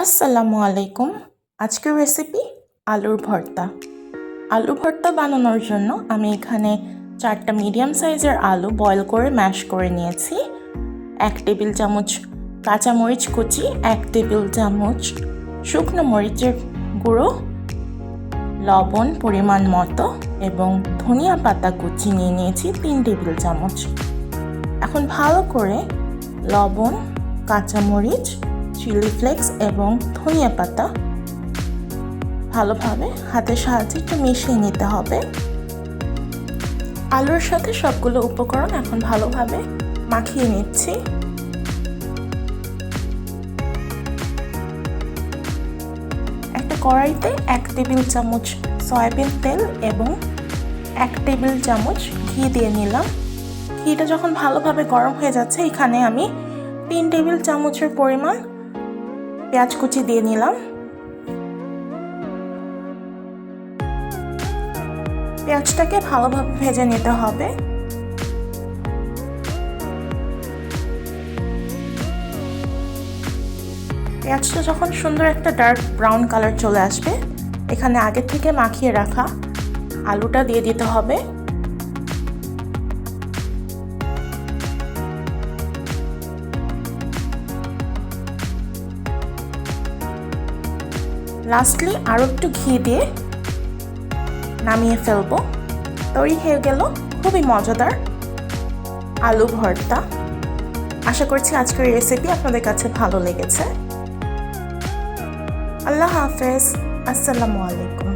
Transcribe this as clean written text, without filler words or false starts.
আসসালামু আলাইকুম। আজকের রেসিপি আলুর ভর্তা। আলু ভর্তা বানানোর জন্য আমি এখানে 4টা মিডিয়াম সাইজের আলু বয়েল করে ম্যাশ করে নিয়েছি। 1 টেবিল চামচ কাঁচামরিচ কুচি, 1 টেবিল চামচ শুকনো মরিচের গুঁড়ো, লবণ পরিমাণ মতো এবং ধনিয়া পাতা কুচি নিয়ে নিয়েছি 3 টেবিল চামচ। এখন ভালো করে লবণ, কাঁচামরিচ, চিলি ফ্লেক্স এবং ধনিয়া পাতা ভালোভাবে হাতের সাহায্যে একটু মিশিয়ে নিতে হবে। আলুর সাথে সবগুলো উপকরণ এখন ভালোভাবে মাখিয়ে নিচ্ছি। একটা কড়াইতে 1 টেবিল চামচ সয়াবিন তেল এবং 1 টেবিল চামচ ঘি দিয়ে নিলাম। ঘিটা যখন ভালোভাবে গরম হয়ে যাচ্ছে, এখানে আমি 3 টেবিল চামচের পরিমাণ পেঁয়াজ কুচি দিয়ে নিলাম। পেঁয়াজটাকে ভালোভাবে ভেজে নিতে হবে। পেঁয়াজটা যখন সুন্দর একটা ডার্ক ব্রাউন কালার চলে আসবে, এখানে আগে থেকে মাখিয়ে রাখা আলুটা দিয়ে দিতে হবে। লাস্টলি আরও একটু ঘি দিয়ে নামিয়ে ফেলবো। তৈরি হয়ে গেল খুবই মজাদার আলু ভর্তা। আশা করছি আজকের রেসিপি আপনাদের কাছে ভালো লেগেছে। আল্লাহ হাফেজ। আসসালামু আলাইকুম।